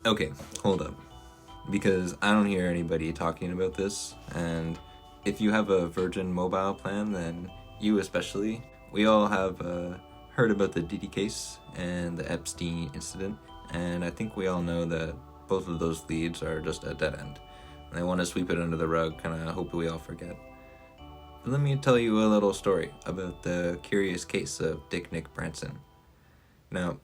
Okay, hold up. Because I don't hear anybody talking about this, and if you have a Virgin mobile plan, then you especially, we all have heard about the Diddy case and the Epstein incident, and I think we all know that both of those leads are just a dead end. And they want to sweep it under the rug, kind of hope we all forget. But let me tell you a little story about the curious case of Dick Nick Branson. Now,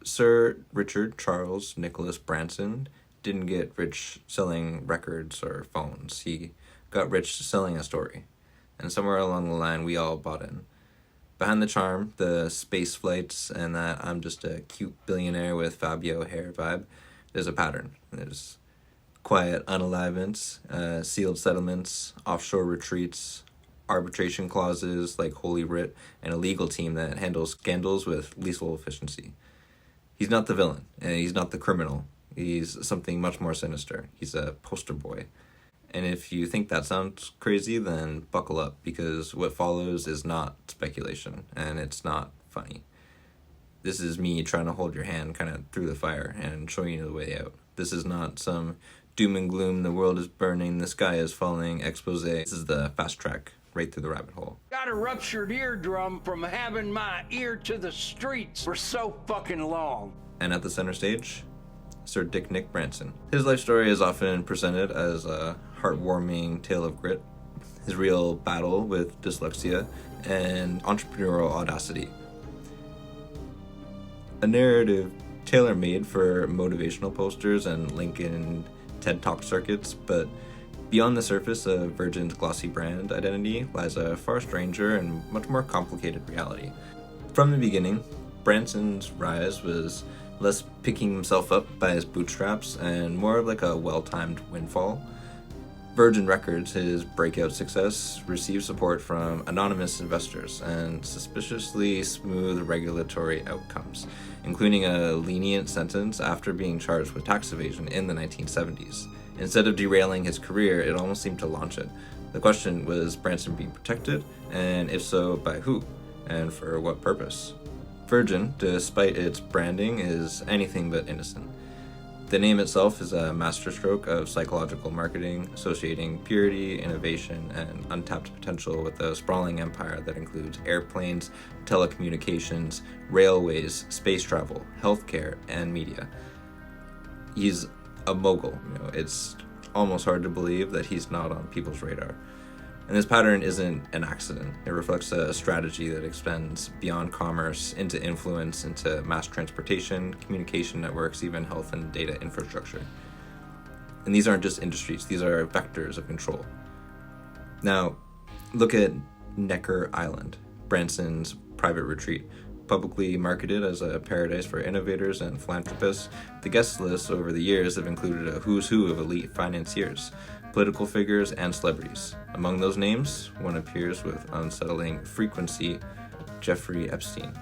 Sir Richard Charles Nicholas Branson didn't get rich selling records or phones. He got rich selling a story. And somewhere along the line, we all bought in. Behind the charm, the space flights, and that I'm just a cute billionaire with Fabio hair vibe, there's a pattern. There's quiet unalivements, sealed settlements, offshore retreats, arbitration clauses like Holy Writ, and a legal team that handles scandals with lethal efficiency. He's not the villain, and he's not the criminal. He's something much more sinister. He's a poster boy. And if you think that sounds crazy, then buckle up, because what follows is not speculation, and it's not funny. This is me trying to hold your hand kind of through the fire and showing you the way out. This is not some doom and gloom, the world is burning, the sky is falling expose. This is the fast track right through the rabbit hole. Got a ruptured eardrum from having my ear to the streets for so fucking long. And at the center stage, Sir Dick Nick Branson. His life story is often presented as a heartwarming tale of grit, his real battle with dyslexia, and entrepreneurial audacity. A narrative tailor-made for motivational posters and LinkedIn TED Talk circuits, but beyond the surface of Virgin's glossy brand identity lies a far stranger and much more complicated reality. From the beginning, Branson's rise was less picking himself up by his bootstraps and more like a well-timed windfall. Virgin Records, his breakout success, received support from anonymous investors and suspiciously smooth regulatory outcomes, including a lenient sentence after being charged with tax evasion in the 1970s. Instead of derailing his career, it almost seemed to launch it. The question was Branson being protected, and if so, by who, and for what purpose? Virgin, despite its branding, is anything but innocent. The name itself is a masterstroke of psychological marketing, associating purity, innovation, and untapped potential with a sprawling empire that includes airplanes, telecommunications, railways, space travel, healthcare, and media. He's a mogul. It's almost hard to believe that he's not on people's radar. And this pattern isn't an accident. It reflects a strategy that extends beyond commerce into influence, into mass transportation, communication networks, even health and data infrastructure. And these aren't just industries, these are vectors of control. Now, look at Necker Island, Branson's private retreat. Publicly marketed as a paradise for innovators and philanthropists, the guest lists over the years have included a who's who of elite financiers, political figures, and celebrities. Among those names, one appears with unsettling frequency, Jeffrey Epstein.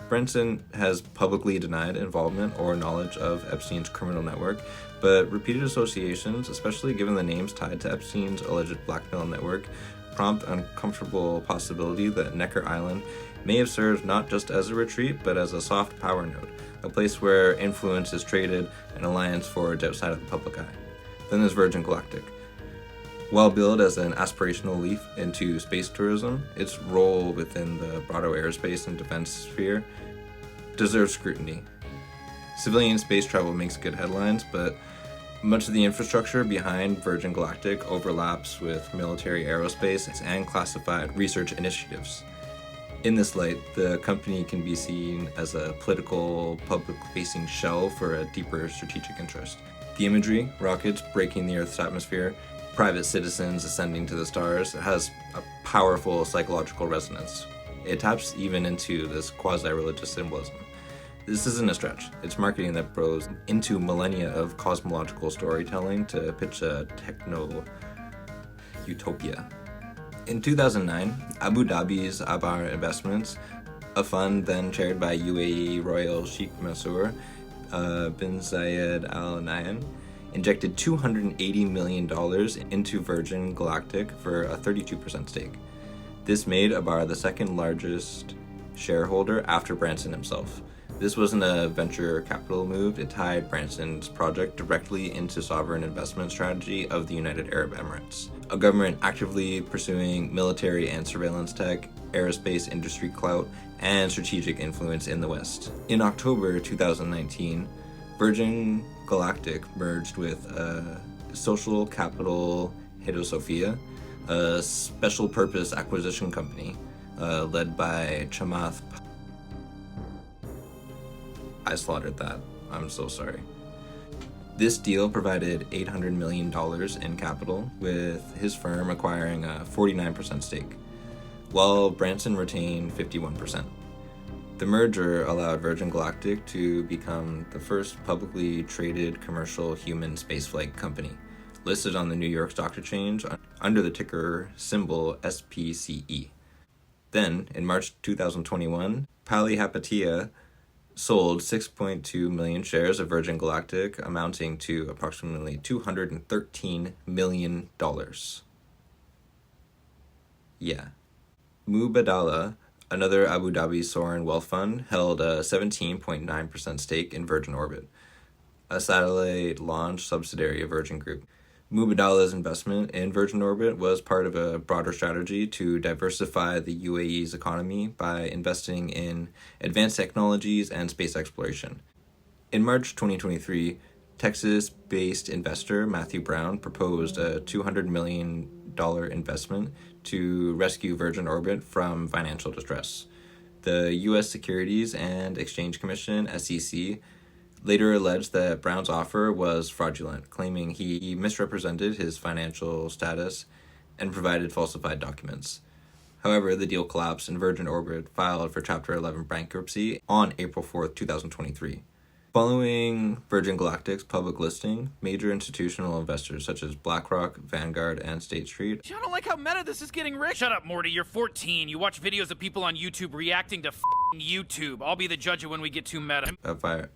Branson has publicly denied involvement or knowledge of Epstein's criminal network, but repeated associations, especially given the names tied to Epstein's alleged blackmail network, prompt uncomfortable possibility that Necker Island may have served not just as a retreat, but as a soft power node, a place where influence is traded and alliance forged outside of the public eye. Then there's Virgin Galactic. While billed as an aspirational leap into space tourism, its role within the broader aerospace and defense sphere deserves scrutiny. Civilian space travel makes good headlines, but much of the infrastructure behind Virgin Galactic overlaps with military aerospace and classified research initiatives. In this light, the company can be seen as a political, public-facing shell for a deeper strategic interest. The imagery, rockets breaking the Earth's atmosphere, private citizens ascending to the stars, it has a powerful psychological resonance. It taps even into this quasi-religious symbolism. This isn't a stretch. It's marketing that grows into millennia of cosmological storytelling to pitch a techno-utopia. In 2009, Abu Dhabi's Aabar Investments, a fund then chaired by UAE Royal Sheikh Mansour bin Zayed Al Nahyan, injected $280 million into Virgin Galactic for a 32% stake. This made Aabar the second largest shareholder after Branson himself. This wasn't a venture capital move. It tied Branson's project directly into sovereign investment strategy of the United Arab Emirates, a government actively pursuing military and surveillance tech, aerospace industry clout, and strategic influence in the West. In October 2019, Virgin Galactic merged with Social Capital Hedosofia, a special purpose acquisition company led by Chamath. I slaughtered that. I'm so sorry. This deal provided $800 million in capital, with his firm acquiring a 49% stake, while Branson retained 51%. The merger allowed Virgin Galactic to become the first publicly traded commercial human spaceflight company, listed on the New York Stock Exchange under the ticker symbol SPCE. Then, in March 2021, Palihapitiya sold 6.2 million shares of Virgin Galactic, amounting to approximately $213 million. Yeah. Mubadala, another Abu Dhabi sovereign wealth fund, held a 17.9% stake in Virgin Orbit, a satellite launch subsidiary of Virgin Group. Mubadala's investment in Virgin Orbit was part of a broader strategy to diversify the UAE's economy by investing in advanced technologies and space exploration. In March 2023, Texas-based investor Matthew Brown proposed a $200 million investment to rescue Virgin Orbit from financial distress. The U.S. Securities and Exchange Commission, SEC, later alleged that Brown's offer was fraudulent, claiming he misrepresented his financial status and provided falsified documents. However, the deal collapsed and Virgin Orbit filed for Chapter 11 bankruptcy on April 4, 2023. Following Virgin Galactic's public listing, major institutional investors such as BlackRock, Vanguard, and State Street. I don't like how meta this is getting, Rick. Shut up, Morty. You're 14. You watch videos of people on YouTube reacting to f***ing YouTube. I'll be the judge of when we get too meta.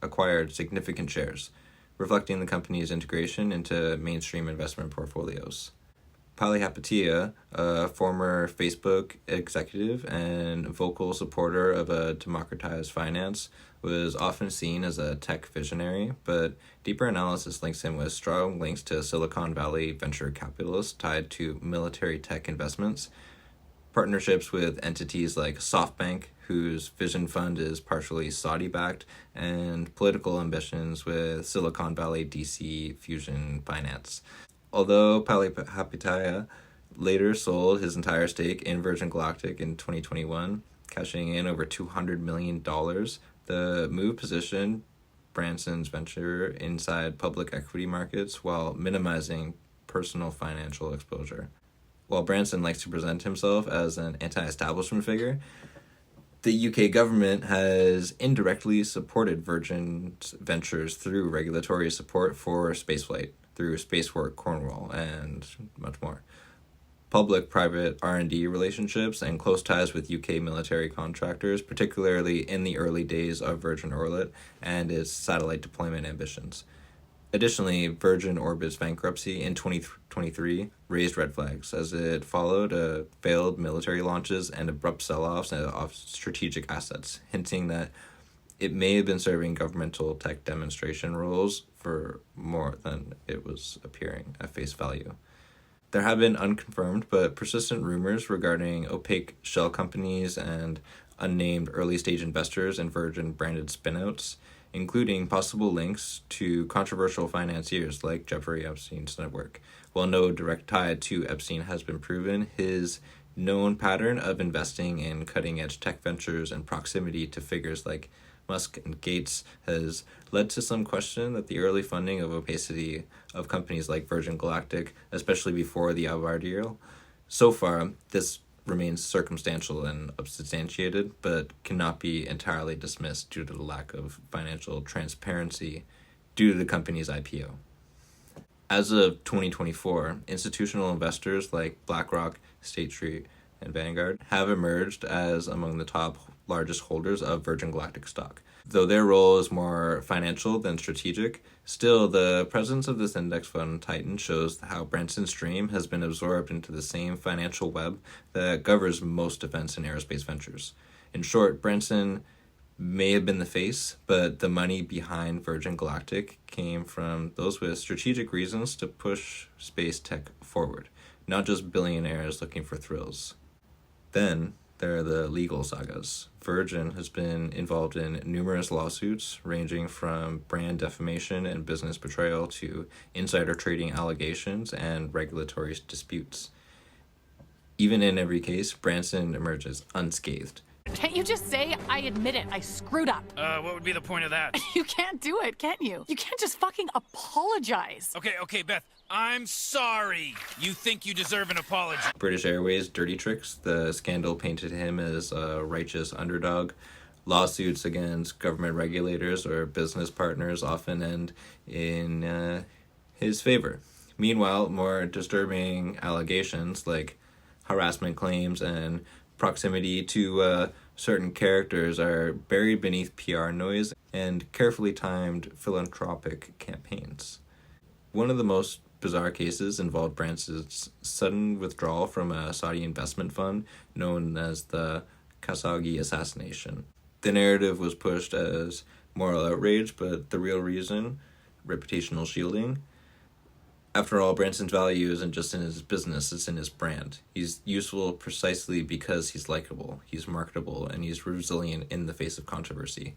Acquired significant shares, reflecting the company's integration into mainstream investment portfolios. Palihapitiya, a former Facebook executive and vocal supporter of a democratized finance, was often seen as a tech visionary, but deeper analysis links him with strong links to Silicon Valley venture capitalists tied to military tech investments, partnerships with entities like SoftBank, whose vision fund is partially Saudi-backed, and political ambitions with Silicon Valley DC Fusion Finance. Although Palihapitiya later sold his entire stake in Virgin Galactic in 2021, cashing in over $200 million, the move positioned Branson's venture inside public equity markets while minimizing personal financial exposure. While Branson likes to present himself as an anti-establishment figure, the UK government has indirectly supported Virgin's ventures through regulatory support for spaceflight, through Spacework Cornwall, and much more. Public-private R&D relationships and close ties with UK military contractors, particularly in the early days of Virgin Orbit and its satellite deployment ambitions. Additionally, Virgin Orbit's bankruptcy in 2023 raised red flags as it followed failed military launches and abrupt sell-offs of strategic assets, hinting that it may have been serving governmental tech demonstration roles for more than it was appearing at face value. There have been unconfirmed but persistent rumors regarding opaque shell companies and unnamed early-stage investors in Virgin-branded spinouts, including possible links to controversial financiers like Jeffrey Epstein's network. While no direct tie to Epstein has been proven, his known pattern of investing in cutting-edge tech ventures and proximity to figures like Musk and Gates has led to some question that the early funding of opacity of companies like Virgin Galactic, especially before the Aabar deal. So far, this remains circumstantial and unsubstantiated, but cannot be entirely dismissed due to the lack of financial transparency due to the company's IPO. As of 2024, institutional investors like BlackRock, State Street, and Vanguard have emerged as among the top largest holders of Virgin Galactic stock. Though their role is more financial than strategic, still the presence of this index fund titan shows how Branson's stream has been absorbed into the same financial web that governs most defense and aerospace ventures. In short, Branson may have been the face, but the money behind Virgin Galactic came from those with strategic reasons to push space tech forward, not just billionaires looking for thrills. Then there are the legal sagas. Virgin has been involved in numerous lawsuits ranging from brand defamation and business betrayal to insider trading allegations and regulatory disputes. Even in every case, Branson emerges unscathed. Can't you just say, I admit it, I screwed up? What would be the point of that? You can't do it, can you? You can't just fucking apologize. Okay, Beth, I'm sorry. You think you deserve an apology. British Airways' dirty tricks. The scandal painted him as a righteous underdog. Lawsuits against government regulators or business partners often end in his favor. Meanwhile, more disturbing allegations like harassment claims and proximity to certain characters are buried beneath PR noise and carefully timed philanthropic campaigns. One of the most bizarre cases involved Branson's sudden withdrawal from a Saudi investment fund known as the Khashoggi assassination. The narrative was pushed as moral outrage, but the real reason, reputational shielding. After all, Branson's value isn't just in his business, it's in his brand. He's useful precisely because he's likable, he's marketable, and he's resilient in the face of controversy.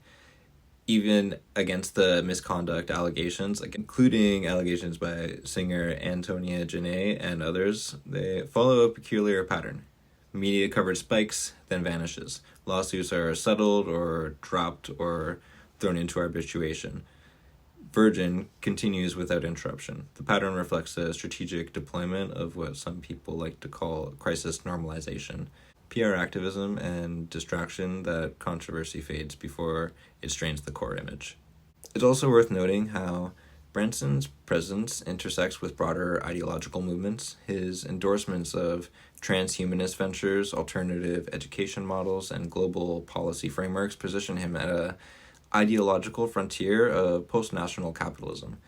Even against the misconduct allegations, including allegations by singer Antonia Jenae and others, they follow a peculiar pattern. Media coverage spikes, then vanishes. Lawsuits are settled or dropped or thrown into arbitration. Virgin continues without interruption. The pattern reflects a strategic deployment of what some people like to call crisis normalization, PR activism, and distraction that controversy fades before it strains the core image. It's also worth noting how Branson's presence intersects with broader ideological movements. His endorsements of transhumanist ventures, alternative education models, and global policy frameworks position him at a ideological frontier of post-national capitalism.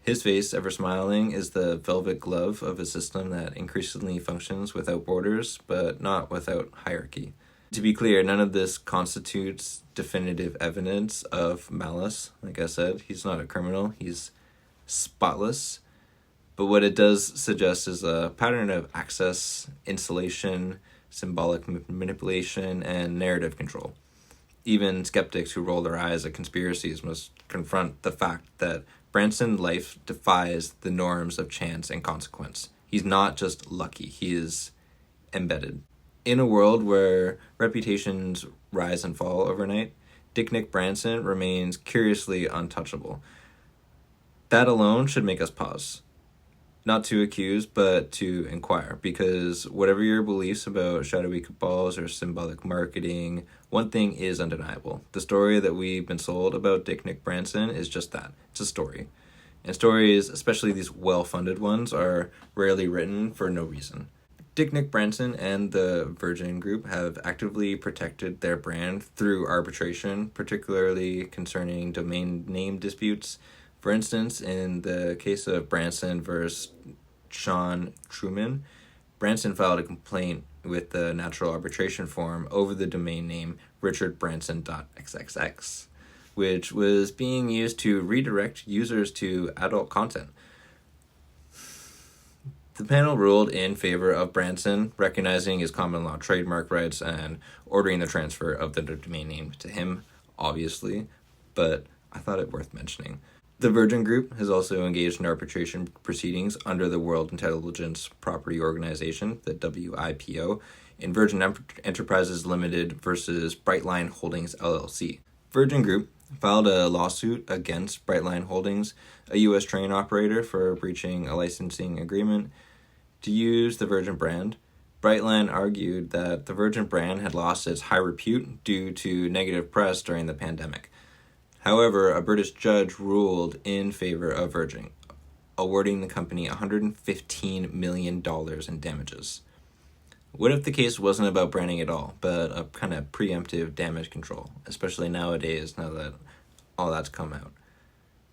His face, ever smiling, is the velvet glove of a system that increasingly functions without borders, but not without hierarchy. To be clear, none of this constitutes definitive evidence of malice. Like I said, he's not a criminal, he's spotless. But what it does suggest is a pattern of access, insulation, symbolic manipulation, and narrative control. Even skeptics who roll their eyes at conspiracies must confront the fact that Branson's life defies the norms of chance and consequence. He's not just lucky, he is embedded. In a world where reputations rise and fall overnight, Dick Nick Branson remains curiously untouchable. That alone should make us pause. Not to accuse, but to inquire, because whatever your beliefs about shadowy cabals or symbolic marketing, one thing is undeniable. The story that we've been sold about Dick Nick Branson is just that. It's a story. And stories, especially these well-funded ones, are rarely written for no reason. Dick Nick Branson and the Virgin Group have actively protected their brand through arbitration, particularly concerning domain name disputes. For instance, in the case of Branson versus Sean Truman, Branson filed a complaint with the Natural Arbitration Forum over the domain name richardbranson.xxx, which was being used to redirect users to adult content. The panel ruled in favor of Branson, recognizing his common law trademark rights and ordering the transfer of the domain name to him, obviously, but I thought it worth mentioning. The Virgin Group has also engaged in arbitration proceedings under the World Intelligence Property Organization, the WIPO, in Virgin Enterprises Limited versus Brightline Holdings LLC. Virgin Group filed a lawsuit against Brightline Holdings, a U.S. train operator, for breaching a licensing agreement to use the Virgin brand. Brightline argued that the Virgin brand had lost its high repute due to negative press during the pandemic. However, a British judge ruled in favor of Virgin, awarding the company $115 million in damages. What if the case wasn't about branding at all, but a kind of preemptive damage control, especially nowadays, now that all that's come out?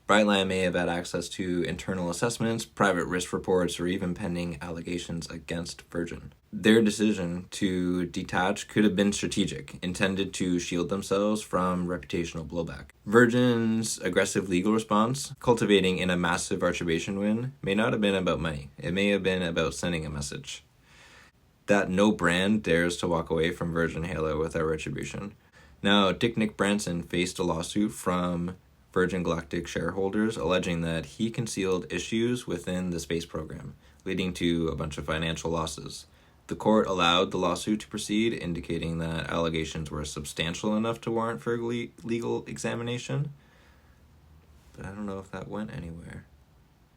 Brightline may have had access to internal assessments, private risk reports, or even pending allegations against Virgin. Their decision to detach could have been strategic, intended to shield themselves from reputational blowback. Virgin's aggressive legal response, culminating in a massive arbitration win, may not have been about money. It may have been about sending a message that no brand dares to walk away from Virgin Halo without retribution. Now, Dick Nick Branson faced a lawsuit from Virgin Galactic shareholders alleging that he concealed issues within the space program, leading to a bunch of financial losses. The court allowed the lawsuit to proceed, indicating that allegations were substantial enough to warrant for legal examination. But I don't know if that went anywhere.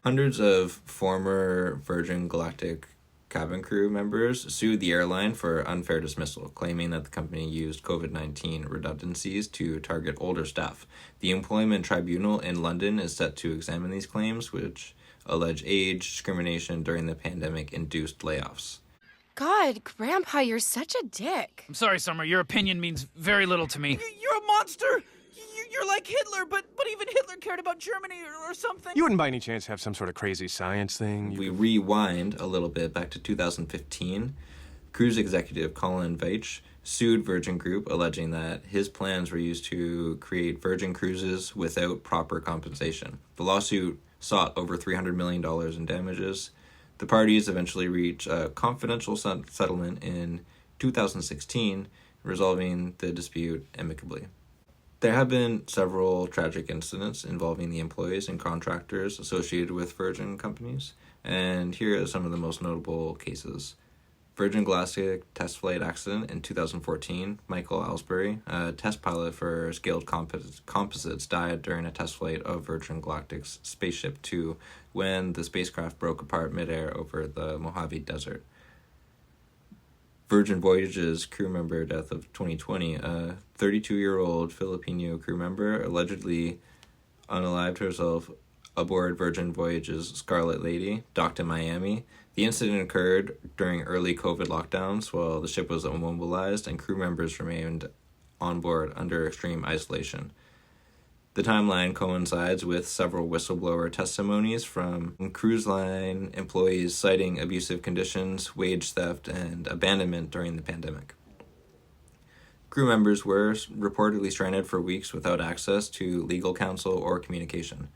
Hundreds of former Virgin Galactic cabin crew members sued the airline for unfair dismissal, claiming that the company used COVID-19 redundancies to target older staff. The Employment Tribunal in London is set to examine these claims, which allege age discrimination during the pandemic-induced layoffs. God, Grandpa, you're such a dick. I'm sorry, Summer. Your opinion means very little to me. You're a monster! You're like Hitler, but even Hitler cared about Germany or something. You wouldn't by any chance have some sort of crazy science thing? We rewind a little bit back to 2015. Cruise executive Colin Veitch sued Virgin Group, alleging that his plans were used to create Virgin Cruises without proper compensation. The lawsuit sought over $300 million in damages. The parties eventually reached a confidential settlement in 2016, resolving the dispute amicably. There have been several tragic incidents involving the employees and contractors associated with Virgin companies, and here are some of the most notable cases. Virgin Galactic test flight accident in 2014. Michael Alsbury, a test pilot for Scaled Composites, died during a test flight of Virgin Galactic's Spaceship Two when the spacecraft broke apart midair over the Mojave Desert. Virgin Voyage's crew member death of 2020, a 32-year-old Filipino crew member allegedly unalived herself aboard Virgin Voyage's Scarlet Lady, docked in Miami. The incident occurred during early COVID lockdowns while the ship was immobilized and crew members remained on board under extreme isolation. The timeline coincides with several whistleblower testimonies from cruise line employees citing abusive conditions, wage theft, and abandonment during the pandemic. Crew members were reportedly stranded for weeks without access to legal counsel or communication.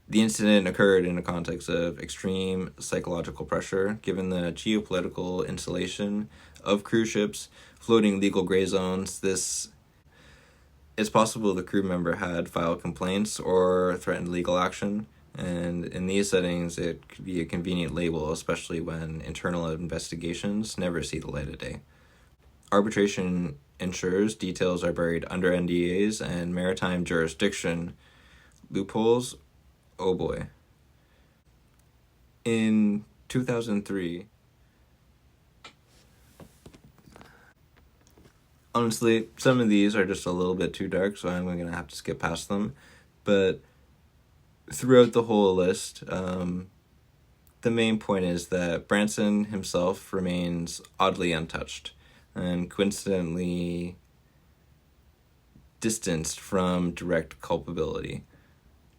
The incident occurred in a context of extreme psychological pressure, given the geopolitical insulation of cruise ships, floating legal gray zones. It's possible the crew member had filed complaints or threatened legal action, and in these settings it could be a convenient label, especially when internal investigations never see the light of day. Arbitration ensures details are buried under NDAs and maritime jurisdiction loopholes. Oh boy. In 2003, honestly, some of these are just a little bit too dark, so I'm going to have to skip past them. But throughout the whole list, the main point is that Branson himself remains oddly untouched and coincidentally distanced from direct culpability.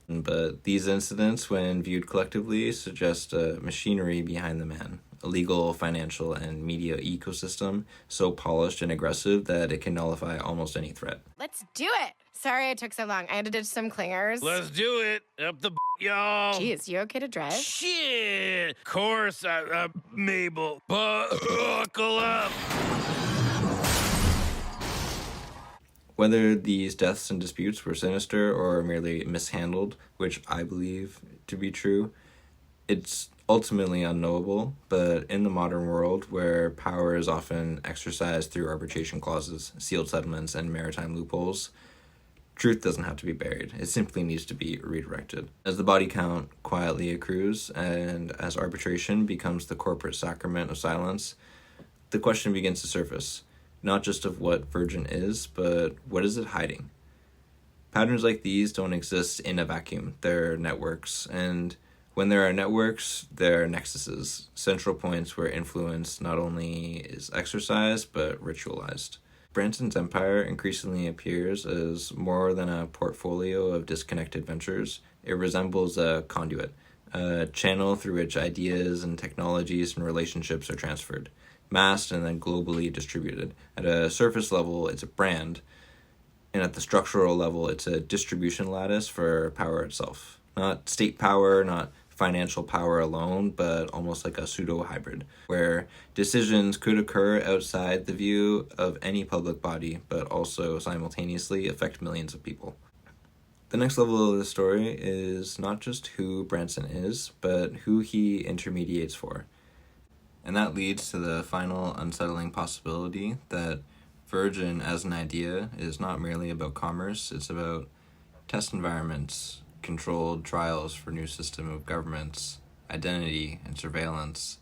But these incidents, when viewed collectively, suggest a machinery behind the man, a legal, financial, and media ecosystem so polished and aggressive that it can nullify almost any threat. Let's do it. Sorry it took so long. I had to ditch some clingers. Let's do it. Up the y'all. Jeez, you okay to drive? Shit. Of course, Mabel. Buckle up. Whether these deaths and disputes were sinister or merely mishandled, which I believe to be true, it's ultimately unknowable, but in the modern world, where power is often exercised through arbitration clauses, sealed settlements, and maritime loopholes, truth doesn't have to be buried. It simply needs to be redirected. As the body count quietly accrues, and as arbitration becomes the corporate sacrament of silence, the question begins to surface. Not just of what Virgin is, but what is it hiding? Patterns like these don't exist in a vacuum. They're networks, and when there are networks, there are nexuses, central points where influence not only is exercised, but ritualized. Branson's empire increasingly appears as more than a portfolio of disconnected ventures. It resembles a conduit, a channel through which ideas and technologies and relationships are transferred, massed and then globally distributed. At a surface level, it's a brand, and at the structural level, it's a distribution lattice for power itself. Not state power, not financial power alone, but almost like a pseudo-hybrid, where decisions could occur outside the view of any public body, but also simultaneously affect millions of people. The next level of the story is not just who Branson is, but who he intermediates for. And that leads to the final unsettling possibility that Virgin as an idea is not merely about commerce, it's about test environments, controlled trials for new system of governments, identity and surveillance.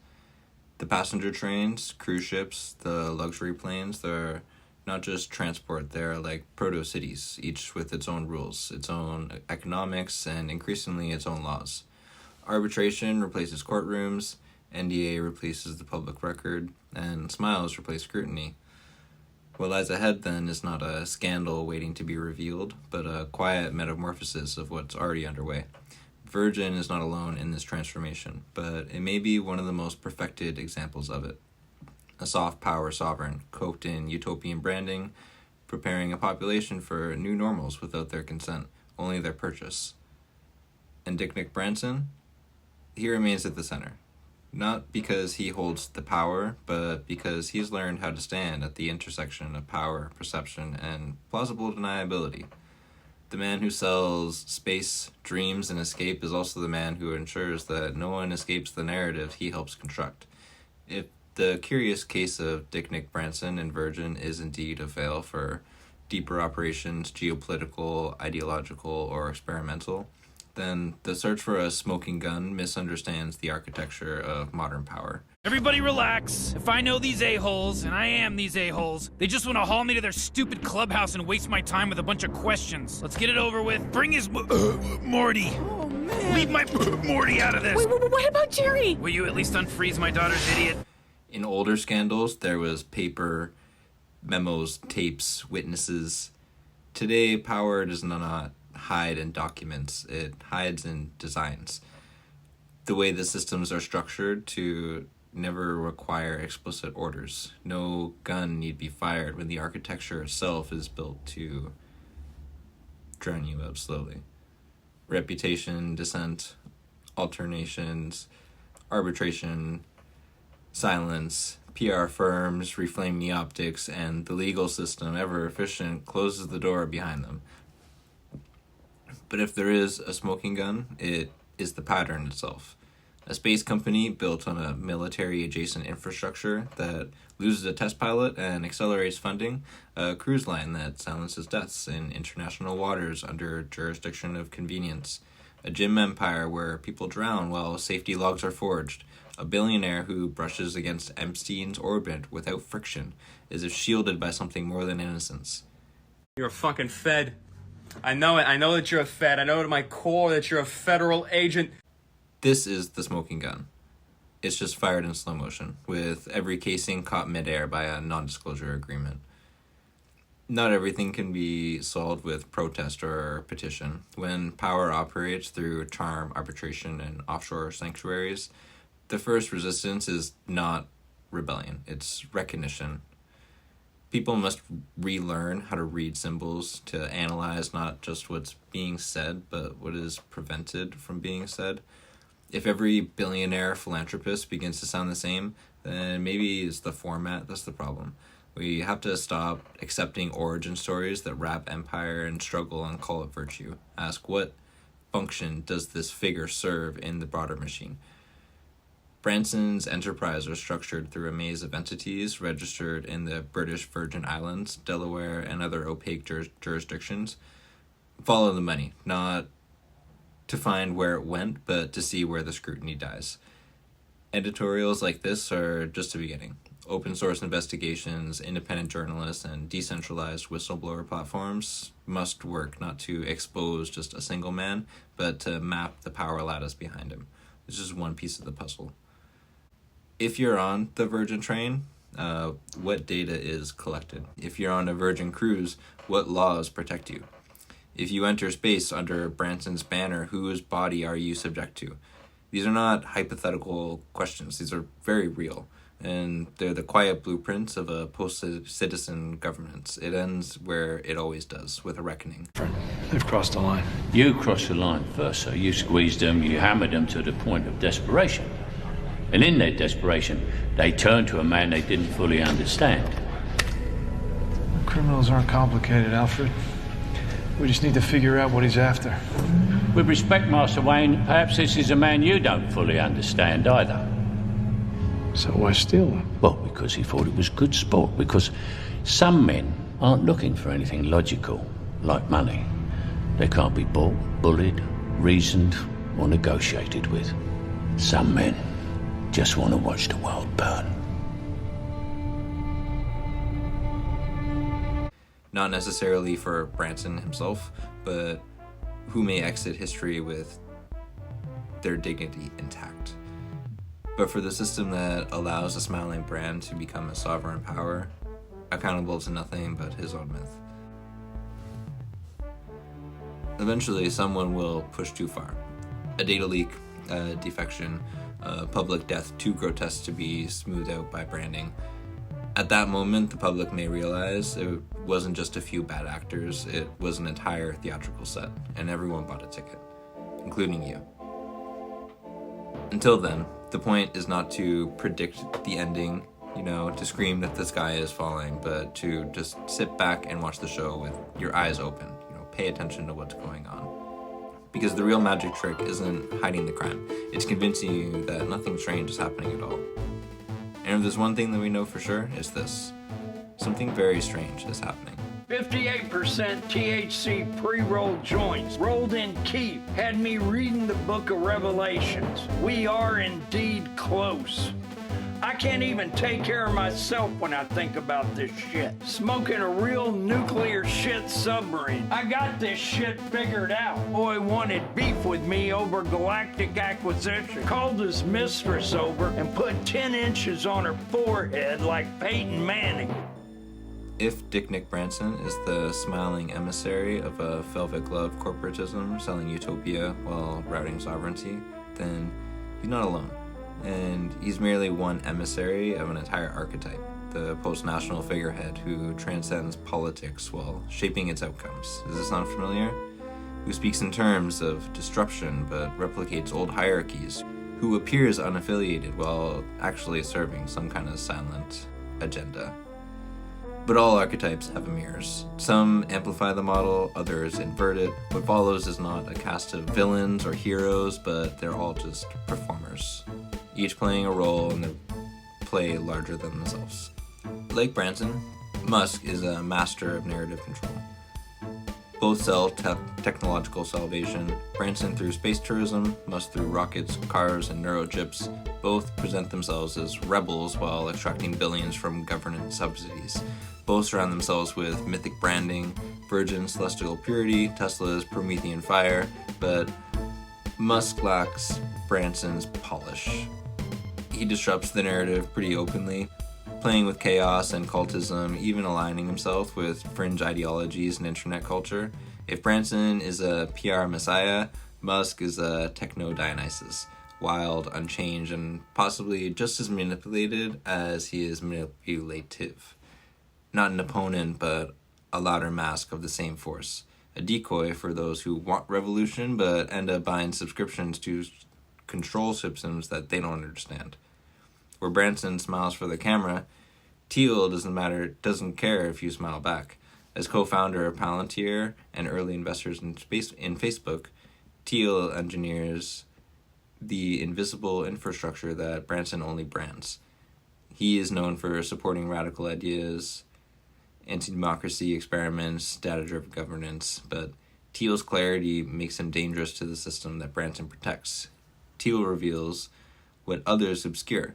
The passenger trains, cruise ships, the luxury planes, they're not just transport, they're like proto-cities, each with its own rules, its own economics, and increasingly its own laws. Arbitration replaces courtrooms, NDA replaces the public record, and smiles replace scrutiny. What lies ahead, then, is not a scandal waiting to be revealed, but a quiet metamorphosis of what's already underway. Virgin is not alone in this transformation, but it may be one of the most perfected examples of it. A soft power sovereign, cloaked in utopian branding, preparing a population for new normals without their consent, only their purchase. And Dick Branson? He remains at the center. Not because he holds the power, but because he's learned how to stand at the intersection of power, perception, and plausible deniability. The man who sells space, dreams, and escape is also the man who ensures that no one escapes the narrative he helps construct. If the curious case of Dick Branson and Virgin is indeed a veil for deeper operations, geopolitical, ideological, or experimental, then the search for a smoking gun misunderstands the architecture of modern power. Everybody relax. If I know these a-holes, and I am these a-holes, they just want to haul me to their stupid clubhouse and waste my time with a bunch of questions. Let's get it over with. Bring his Morty. Oh, man. Leave my Morty out of this. Wait, what about Jerry? Will you at least unfreeze my daughter's idiot? In older scandals, there was paper, memos, tapes, witnesses. Today, power does not hide in documents, it hides in designs. The way the systems are structured to never require explicit orders. No gun need be fired when the architecture itself is built to drown you out slowly. Reputation, dissent, alternations, arbitration, silence, PR firms, reframe the optics, and the legal system, ever efficient, closes the door behind them. But if there is a smoking gun, it is the pattern itself. A space company built on a military-adjacent infrastructure that loses a test pilot and accelerates funding, a cruise line that silences deaths in international waters under jurisdiction of convenience, a gym empire where people drown while safety logs are forged, a billionaire who brushes against Epstein's orbit without friction, as if shielded by something more than innocence. You're a fucking Fed. I know it. I know that you're a Fed. I know to my core that you're a federal agent. This is the smoking gun. It's just fired in slow motion, with every casing caught midair by a non-disclosure agreement. Not everything can be solved with protest or petition. When power operates through charm, arbitration, and offshore sanctuaries, the first resistance is not rebellion, it's recognition. People must relearn how to read symbols, to analyze not just what's being said, but what is prevented from being said. If every billionaire philanthropist begins to sound the same, then maybe it's the format that's the problem. We have to stop accepting origin stories that wrap empire and struggle and call it virtue. Ask, what function does this figure serve in the broader machine? Branson's enterprise was structured through a maze of entities registered in the British Virgin Islands, Delaware, and other opaque jurisdictions. Follow the money, not to find where it went, but to see where the scrutiny dies. Editorials like this are just a beginning. Open source investigations, independent journalists, and decentralized whistleblower platforms must work not to expose just a single man, but to map the power lattice behind him. It's just one piece of the puzzle. If you're on the Virgin train, what data is collected? If you're on a Virgin cruise, what laws protect you? If you enter space under Branson's banner, whose body are you subject to? These are not hypothetical questions. These are very real. And they're the quiet blueprints of a post-citizen governance. It ends where it always does, with a reckoning. They've crossed the line. You crossed the line first, so you squeezed them, you hammered them to the point of desperation. And in their desperation, they turned to a man they didn't fully understand. Criminals aren't complicated, Alfred. We just need to figure out what he's after. With respect, Master Wayne, perhaps this is a man you don't fully understand either. So why steal him? Well, because he thought it was good sport. Because some men aren't looking for anything logical, like money. They can't be bought, bullied, reasoned, or negotiated with. Some men just want to watch the world burn. Not necessarily for Branson himself, but who may exit history with their dignity intact. But for the system that allows a smiling brand to become a sovereign power, accountable to nothing but his own myth. Eventually, someone will push too far. A data leak, a defection, a public death too grotesque to be smoothed out by branding. At that moment, the public may realize it wasn't just a few bad actors, it was an entire theatrical set, and everyone bought a ticket, including you. Until then, the point is not to predict the ending, to scream that the sky is falling, but to just sit back and watch the show with your eyes open, pay attention to what's going on. Because the real magic trick isn't hiding the crime, it's convincing you that nothing strange is happening at all. And if there's one thing that we know for sure, it's this. Something very strange is happening. 58% THC pre-rolled joints, rolled in keef, had me reading the book of Revelations. We are indeed close. I can't even take care of myself when I think about this shit. Smoking a real nuclear shit submarine. I got this shit figured out. Boy wanted beef with me over Galactic acquisition. Called his mistress over and put 10 inches on her forehead like Peyton Manning. If Dick Nick Branson is the smiling emissary of a velvet glove corporatism selling utopia while routing sovereignty, then he's not alone. And he's merely one emissary of an entire archetype, the post-national figurehead who transcends politics while shaping its outcomes. Does this sound familiar? Who speaks in terms of disruption but replicates old hierarchies, who appears unaffiliated while actually serving some kind of silent agenda. But all archetypes have mirrors. Some amplify the model, others invert it. What follows is not a cast of villains or heroes, but they're all just performers, each playing a role in the play larger than themselves. Like Branson, Musk is a master of narrative control. Both sell technological salvation, Branson through space tourism, Musk through rockets, cars, and neurochips. Both present themselves as rebels while extracting billions from government subsidies. Both surround themselves with mythic branding, Virgin celestial purity, Tesla's Promethean fire, but Musk lacks Branson's polish. He disrupts the narrative pretty openly, playing with chaos and cultism, even aligning himself with fringe ideologies and internet culture. If Branson is a PR messiah, Musk is a techno-Dionysus, wild, unchanged, and possibly just as manipulated as he is manipulative. Not an opponent, but a louder mask of the same force. A decoy for those who want revolution, but end up buying subscriptions to control systems that they don't understand. Where Branson smiles for the camera, Thiel doesn't care if you smile back. As co-founder of Palantir and early investors in Facebook, Thiel engineers the invisible infrastructure that Branson only brands. He is known for supporting radical ideas, anti-democracy experiments, data-driven governance, but Thiel's clarity makes him dangerous to the system that Branson protects. Thiel reveals what others obscure,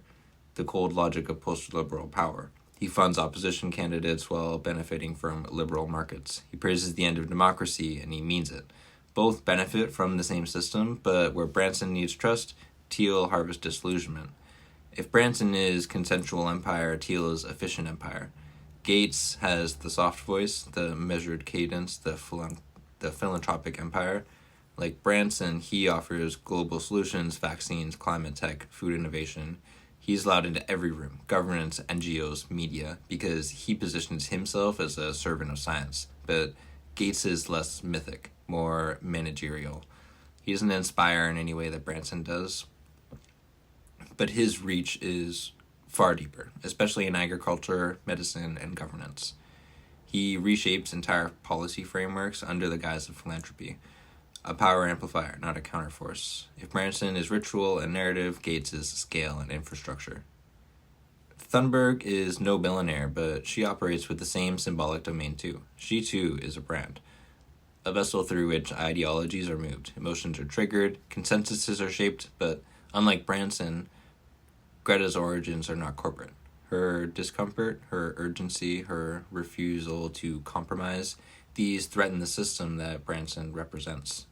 the cold logic of post-liberal power. He funds opposition candidates while benefiting from liberal markets. He praises the end of democracy, and he means it. Both benefit from the same system, but where Branson needs trust, Thiel harvests disillusionment. If Branson is consensual empire, Thiel is efficient empire. Gates has the soft voice, the measured cadence, the the philanthropic empire. Like Branson, he offers global solutions, vaccines, climate tech, food innovation. He's allowed into every room, governance, NGOs, media, because he positions himself as a servant of science. But Gates is less mythic, more managerial. He doesn't inspire in any way that Branson does, but his reach is far deeper, especially in agriculture, medicine, and governance. He reshapes entire policy frameworks under the guise of philanthropy, a power amplifier, not a counterforce. If Branson is ritual and narrative, Gates is scale and infrastructure. Thunberg is no billionaire, but she operates with the same symbolic domain too. She too is a brand, a vessel through which ideologies are moved, emotions are triggered, consensuses are shaped, but unlike Branson, Greta's origins are not corporate. Her discomfort, her urgency, her refusal to compromise, these threaten the system that Branson represents.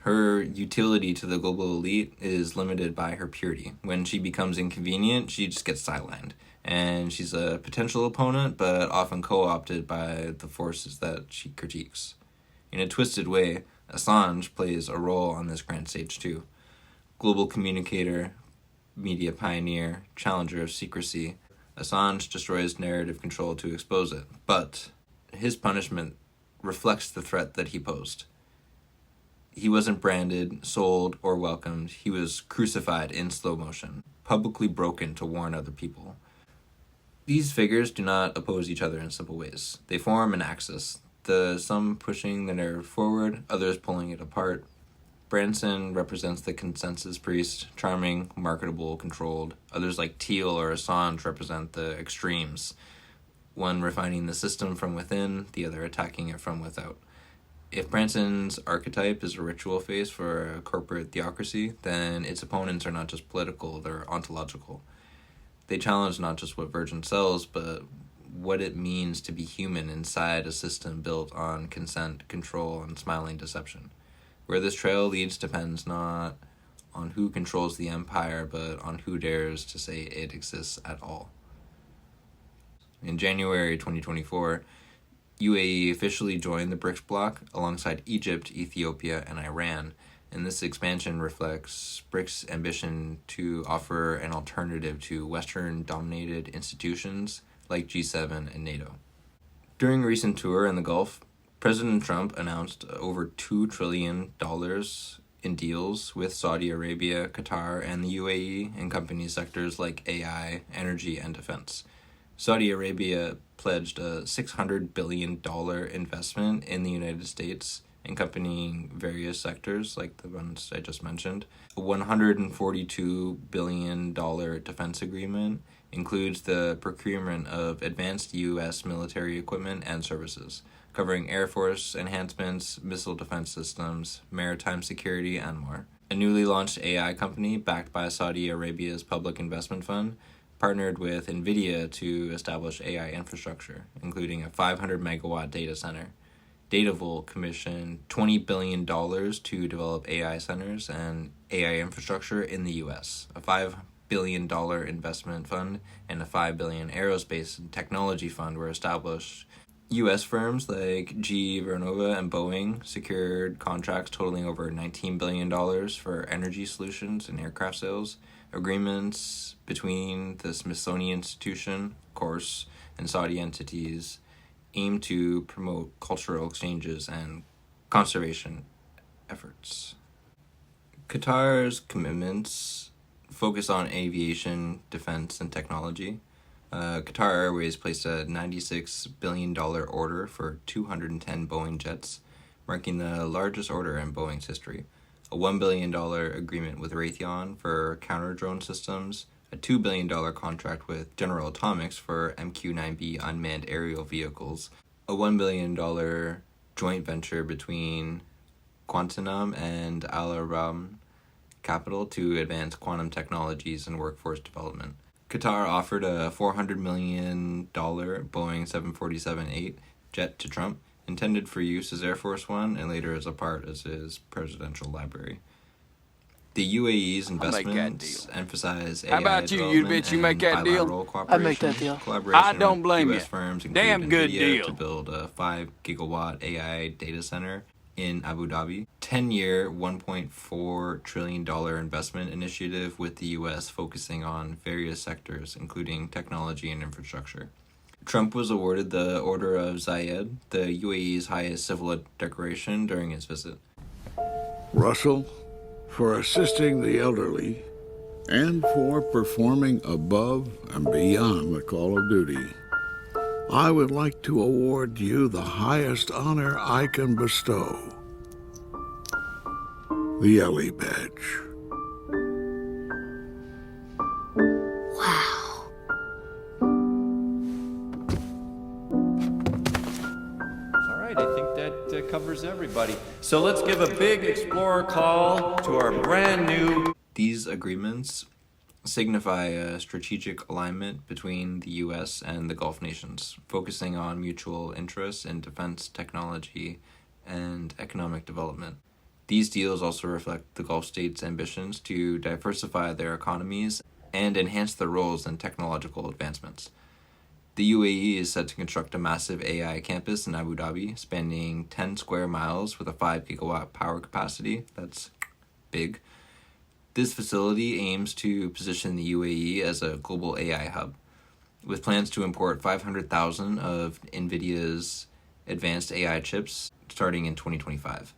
Her utility to the global elite is limited by her purity. When she becomes inconvenient, she just gets sidelined. And she's a potential opponent, but often co-opted by the forces that she critiques. In a twisted way, Assange plays a role on this grand stage too. Global communicator, media pioneer, challenger of secrecy, Assange destroys narrative control to expose it, but his punishment reflects the threat that he posed. He wasn't branded, sold, or welcomed. He was crucified in slow motion, publicly broken to warn other people. These figures do not oppose each other in simple ways. They form an axis, some pushing the narrative forward, others pulling it apart. Branson represents the consensus priest, charming, marketable, controlled. Others like Thiel or Assange represent the extremes, one refining the system from within, the other attacking it from without. If Branson's archetype is a ritual face for a corporate theocracy, then its opponents are not just political, they're ontological. They challenge not just what Virgin sells, but what it means to be human inside a system built on consent, control, and smiling deception. Where this trail leads depends not on who controls the empire, but on who dares to say it exists at all. In January 2024, UAE officially joined the BRICS bloc alongside Egypt, Ethiopia, and Iran, and this expansion reflects BRICS' ambition to offer an alternative to Western-dominated institutions like G7 and NATO. During a recent tour in the Gulf, President Trump announced over $2 trillion in deals with Saudi Arabia, Qatar, and the UAE encompassing sectors like AI, energy, and defense. Saudi Arabia pledged a $600 billion investment in the United States, encompassing various sectors like the ones I just mentioned. A $142 billion defense agreement includes the procurement of advanced U.S. military equipment and services, covering Air Force enhancements, missile defense systems, maritime security, and more. A newly launched AI company backed by Saudi Arabia's Public Investment Fund partnered with NVIDIA to establish AI infrastructure, including a 500-megawatt data center. Datavolt commissioned $20 billion to develop AI centers and AI infrastructure in the U.S. A $5 billion investment fund and a $5 billion aerospace and technology fund were established. U.S. firms like GE Vernova and Boeing secured contracts totaling over $19 billion for energy solutions and aircraft sales. Agreements between the Smithsonian Institution, of course, and Saudi entities aim to promote cultural exchanges and conservation efforts. Qatar's commitments focus on aviation, defense, and technology. Qatar Airways placed a $96 billion order for 210 Boeing jets, marking the largest order in Boeing's history. A $1 billion agreement with Raytheon for counter-drone systems, a $2 billion contract with General Atomics for MQ-9B unmanned aerial vehicles, a $1 billion joint venture between Quantum and Al-Aram Capital to advance quantum technologies and workforce development. Qatar offered a $400 million Boeing 747-8 jet to Trump, intended for use as Air Force One and later as a part of his presidential library. The UAE's investments emphasize AI How about you? You bet you make that deal? I make that deal. I don't blame you. Firms damn good NVIDIA deal. To build a 5 gigawatt AI data center in Abu Dhabi, 10-year, $1.4 trillion investment initiative with the U.S. focusing on various sectors, including technology and infrastructure. Trump was awarded the Order of Zayed, the UAE's highest civil decoration, during his visit. Russell, for assisting the elderly and for performing above and beyond the call of duty, I would like to award you the highest honor I can bestow, the Ellie Badge. Wow. All right, I think that covers everybody. So let's give a big Explorer call to our brand new... These agreements signify a strategic alignment between the U.S. and the Gulf nations, focusing on mutual interests in defense, technology, and economic development. These deals also reflect the Gulf states' ambitions to diversify their economies and enhance their roles in technological advancements. The UAE is set to construct a massive AI campus in Abu Dhabi, spanning 10 square miles with a 5 gigawatt power capacity. That's big. This facility aims to position the UAE as a global AI hub, with plans to import 500,000 of NVIDIA's advanced AI chips starting in 2025.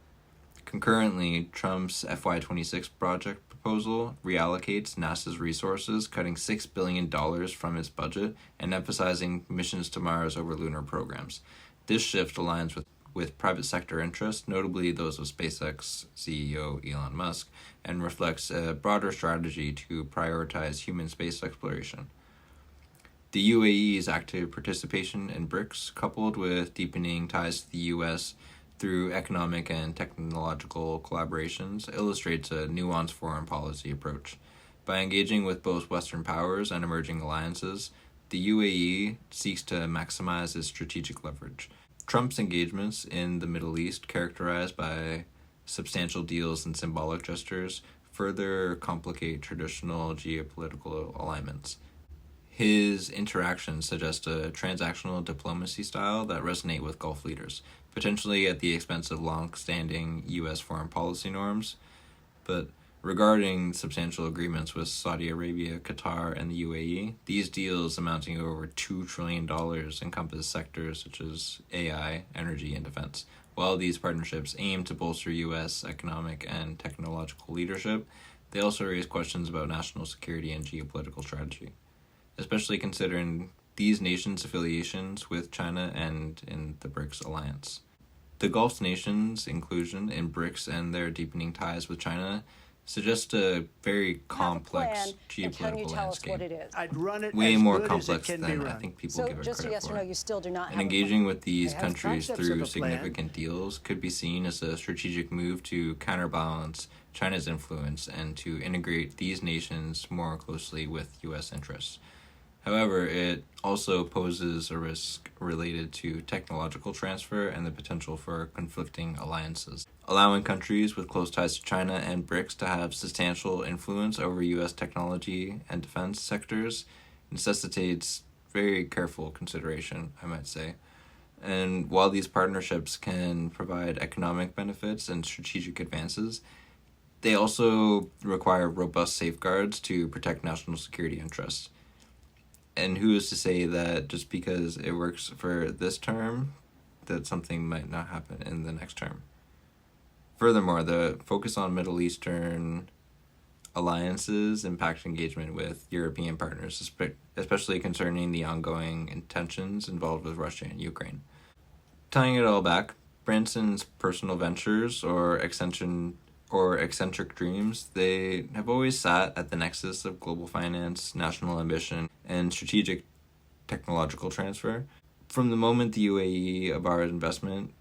Concurrently, Trump's FY26 project proposal reallocates NASA's resources, cutting $6 billion from its budget and emphasizing missions to Mars over lunar programs. This shift aligns with private sector interests, notably those of SpaceX CEO Elon Musk, and reflects a broader strategy to prioritize human space exploration. The UAE's active participation in BRICS, coupled with deepening ties to the U.S. through economic and technological collaborations, illustrates a nuanced foreign policy approach. By engaging with both Western powers and emerging alliances, the UAE seeks to maximize its strategic leverage. Trump's engagements in the Middle East, characterized by substantial deals and symbolic gestures, further complicate traditional geopolitical alignments. His interactions suggest a transactional diplomacy style that resonate with Gulf leaders, potentially at the expense of long-standing U.S. foreign policy norms. But regarding substantial agreements with Saudi Arabia, Qatar, and the UAE, these deals amounting to over $2 trillion encompass sectors such as AI, energy, and defense. While these partnerships aim to bolster U.S. economic and technological leadership, they also raise questions about national security and geopolitical strategy, especially considering these nations' affiliations with China and in the BRICS alliance. The Gulf nations' inclusion in BRICS and their deepening ties with China suggests a very complex geopolitical landscape. I'd run it way as more good complex as it can than be I run. think people give it just credit yes for. or no, you still do not And have engaging with these I have countries concepts through of a plan. significant deals could be seen as a strategic move to counterbalance China's influence and to integrate these nations more closely with U.S. interests. However, it also poses a risk related to technological transfer and the potential for conflicting alliances. Allowing countries with close ties to China and BRICS to have substantial influence over U.S. technology and defense sectors necessitates very careful consideration, I might say. And while these partnerships can provide economic benefits and strategic advances, they also require robust safeguards to protect national security interests. And who is to say that just because it works for this term, that something might not happen in the next term? Furthermore, the focus on Middle Eastern alliances impact engagement with European partners, especially concerning the ongoing tensions involved with Russia and Ukraine. Tying it all back, Branson's personal ventures or eccentric dreams, they have always sat at the nexus of global finance, national ambition, and strategic technological transfer. From the moment the UAE Aabar investment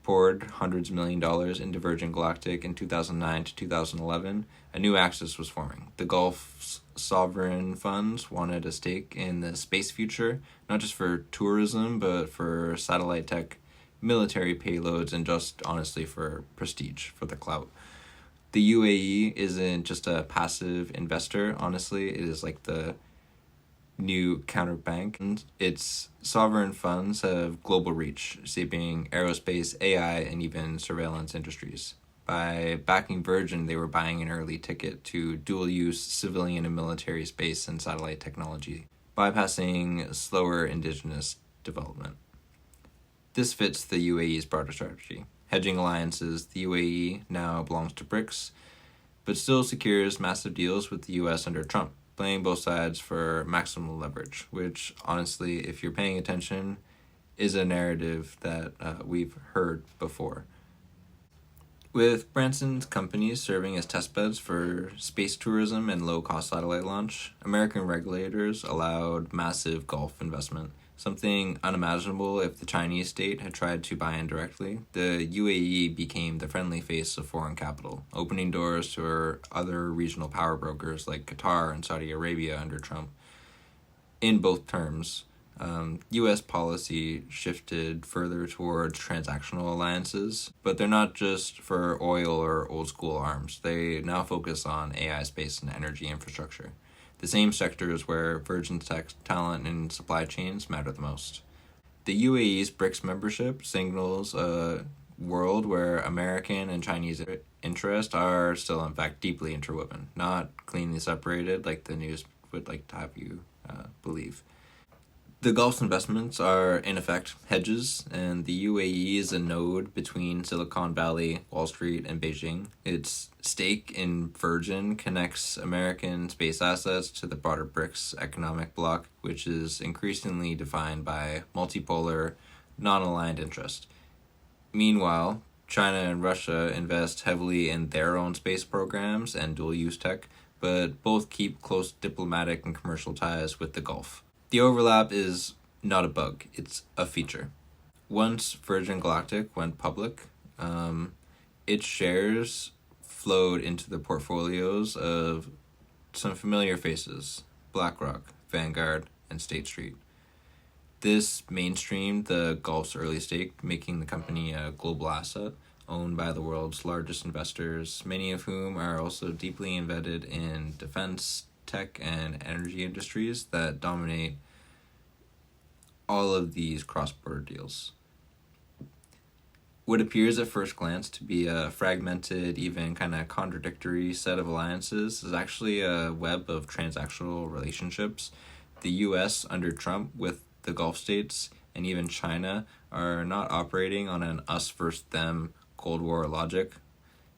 poured hundreds of $millions into Virgin Galactic in 2009 to 2011, a new axis was forming. The Gulf's sovereign funds wanted a stake in the space future, not just for tourism, but for satellite tech, military payloads, and just honestly for prestige, for the clout. The UAE isn't just a passive investor, honestly. It is like the new counterbank. Its sovereign funds have global reach, shaping aerospace, AI, and even surveillance industries. By backing Virgin, they were buying an early ticket to dual-use civilian and military space and satellite technology, bypassing slower indigenous development. This fits the UAE's broader strategy. Hedging alliances, the UAE now belongs to BRICS, but still secures massive deals with the US under Trump, playing both sides for maximum leverage, which, honestly, if you're paying attention, is a narrative that we've heard before. With Branson's companies serving as testbeds for space tourism and low-cost satellite launch, American regulators allowed massive Gulf investment, something unimaginable if the Chinese state had tried to buy in directly. The UAE became the friendly face of foreign capital, opening doors to other regional power brokers like Qatar and Saudi Arabia under Trump. In both terms, U.S. policy shifted further towards transactional alliances, but they're not just for oil or old-school arms. They now focus on AI, space, and energy infrastructure, the same sectors where Virgin's tech talent and supply chains matter the most. The UAE's BRICS membership signals a world where American and Chinese interests are still, in fact, deeply interwoven, not cleanly separated like the news would like to have you believe. The Gulf's investments are, in effect, hedges, and the UAE is a node between Silicon Valley, Wall Street, and Beijing. Its stake in Virgin connects American space assets to the broader BRICS economic bloc, which is increasingly defined by multipolar, non-aligned interest. Meanwhile, China and Russia invest heavily in their own space programs and dual-use tech, but both keep close diplomatic and commercial ties with the Gulf. The overlap is not a bug, it's a feature. Once Virgin Galactic went public, its shares flowed into the portfolios of some familiar faces: BlackRock, Vanguard, and State Street. This mainstreamed the Gulf's early stake, making the company a global asset owned by the world's largest investors, many of whom are also deeply embedded in defense, tech, and energy industries that dominate all of these cross-border deals. What appears at first glance to be a fragmented, even kind of contradictory set of alliances is actually a web of transactional relationships. The US under Trump with the Gulf states and even China are not operating on an us versus them Cold War logic.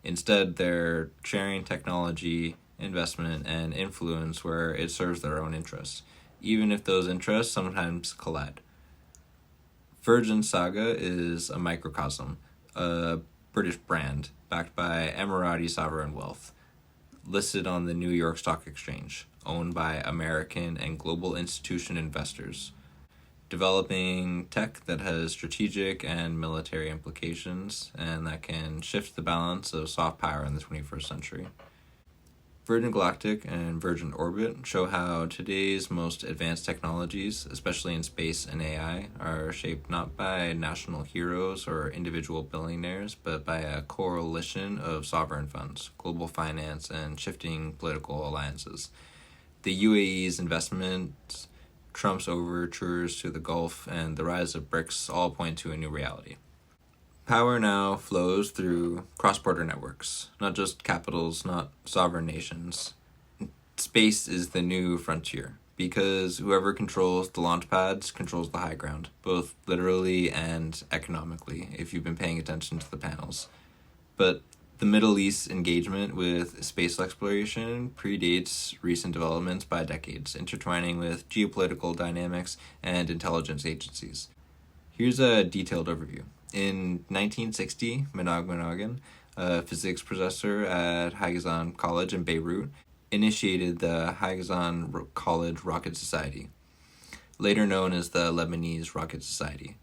Instead, they're sharing technology, investment, and influence where it serves their own interests, even if those interests sometimes collide. Virgin Saga is a microcosm, a British brand backed by Emirati sovereign wealth, listed on the New York Stock Exchange, owned by American and global institution investors, developing tech that has strategic and military implications and that can shift the balance of soft power in the 21st century. Virgin Galactic and Virgin Orbit show how today's most advanced technologies, especially in space and AI, are shaped not by national heroes or individual billionaires, but by a coalition of sovereign funds, global finance, and shifting political alliances. The UAE's investments, Trump's overtures to the Gulf, and the rise of BRICS all point to a new reality. Power now flows through cross-border networks, not just capitals, not sovereign nations. Space is the new frontier, because whoever controls the launch pads controls the high ground, both literally and economically, if you've been paying attention to the panels. But the Middle East engagement with space exploration predates recent developments by decades, intertwining with geopolitical dynamics and intelligence agencies. Here's a detailed overview. In 1960, Manoug Manougian, a physics professor at Hagazan College in Beirut, initiated the Hagazan College Rocket Society, later known as the Lebanese Rocket Society.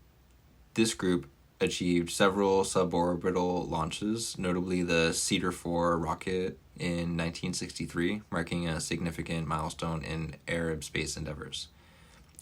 This group achieved several suborbital launches, notably the Cedar 4 rocket in 1963, marking a significant milestone in Arab space endeavors.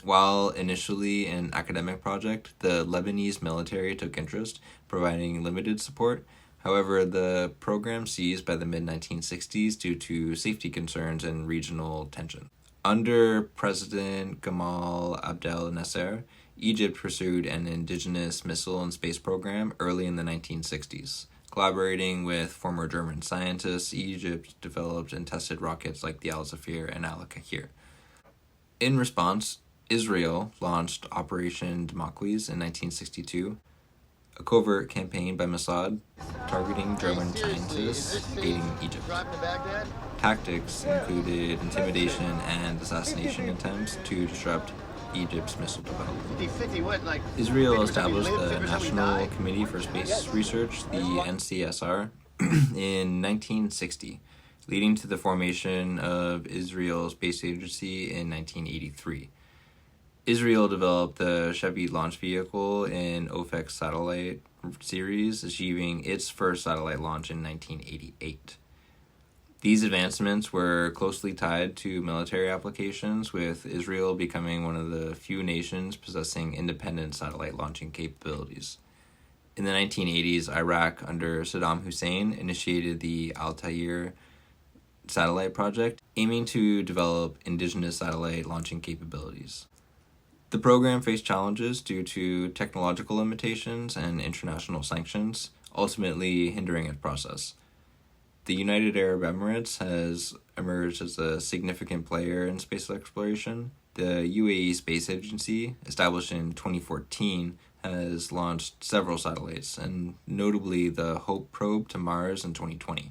While initially an academic project, the Lebanese military took interest, providing limited support. However, the program ceased by the mid-1960s due to safety concerns and regional tension. Under President Gamal Abdel Nasser, Egypt pursued an indigenous missile and space program early in the 1960s. Collaborating with former German scientists, Egypt developed and tested rockets like the Alsbury and Al-Kahir. In response, Israel launched Operation Damocles in 1962, a covert campaign by Mossad targeting German scientists aiding Egypt. Tactics included intimidation and assassination attempts to disrupt Egypt's missile development. Israel established the National Committee for Space Research, the NCSR, in 1960, leading to the formation of Israel's Space Agency in 1983. Israel developed the Chevy launch vehicle in OFEC satellite series, achieving its first satellite launch in 1988. These advancements were closely tied to military applications, with Israel becoming one of the few nations possessing independent satellite launching capabilities. In the 1980s, Iraq, under Saddam Hussein, initiated the Altair satellite project, aiming to develop indigenous satellite launching capabilities. The program faced challenges due to technological limitations and international sanctions, ultimately hindering its process. The United Arab Emirates has emerged as a significant player in space exploration. The UAE Space Agency, established in 2014, has launched several satellites, and notably the Hope probe to Mars in 2020.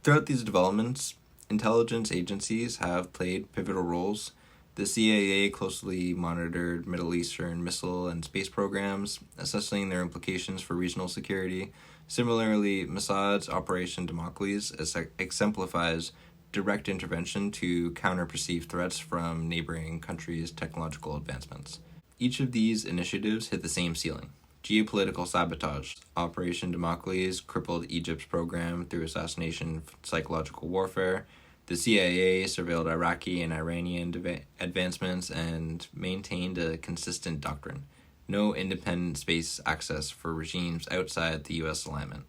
Throughout these developments, intelligence agencies have played pivotal roles. The CIA closely monitored Middle Eastern missile and space programs, assessing their implications for regional security. Similarly, Mossad's Operation Damocles exemplifies direct intervention to counter perceived threats from neighboring countries' technological advancements. Each of these initiatives hit the same ceiling: geopolitical sabotage. Operation Damocles crippled Egypt's program through assassination and psychological warfare. The CIA surveilled Iraqi and Iranian advancements and maintained a consistent doctrine: no independent space access for regimes outside the U.S. alignment.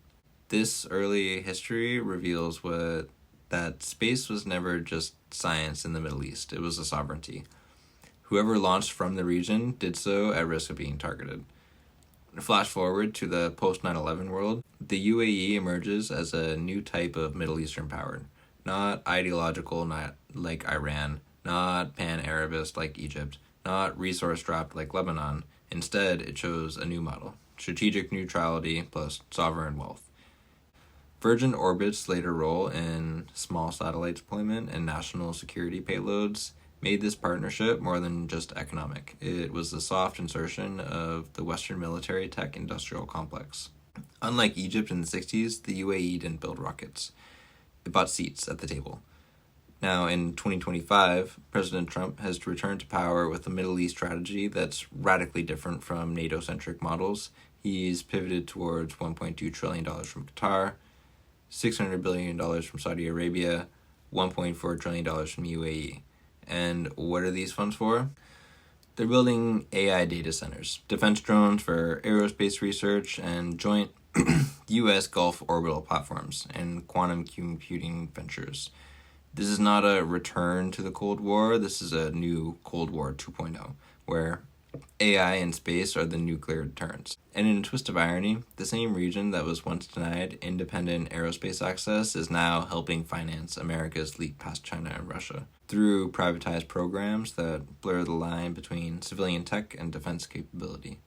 This early history reveals that space was never just science in the Middle East, it was a sovereignty. Whoever launched from the region did so at risk of being targeted. Flash forward to the post-9/11 world, the UAE emerges as a new type of Middle Eastern power. Not ideological, not like Iran, not pan-Arabist like Egypt, not resource-strapped like Lebanon. Instead, it chose a new model: strategic neutrality plus sovereign wealth. Virgin Orbit's later role in small satellite deployment and national security payloads made this partnership more than just economic. It was the soft insertion of the Western military tech industrial complex. Unlike Egypt in the 60s, the UAE didn't build rockets. It bought seats at the table. Now, in 2025, President Trump has returned to power with a Middle East strategy that's radically different from NATO-centric models. He's pivoted towards $1.2 trillion from Qatar, $600 billion from Saudi Arabia, $1.4 trillion from UAE. And what are these funds for? They're building AI data centers, defense drones for aerospace research, and joint U.S. Gulf orbital platforms, and quantum computing ventures. This is not a return to the Cold War. This is a new Cold War 2.0, where AI and space are the nuclear deterrents. And in a twist of irony, the same region that was once denied independent aerospace access is now helping finance America's leap past China and Russia through privatized programs that blur the line between civilian tech and defense capability.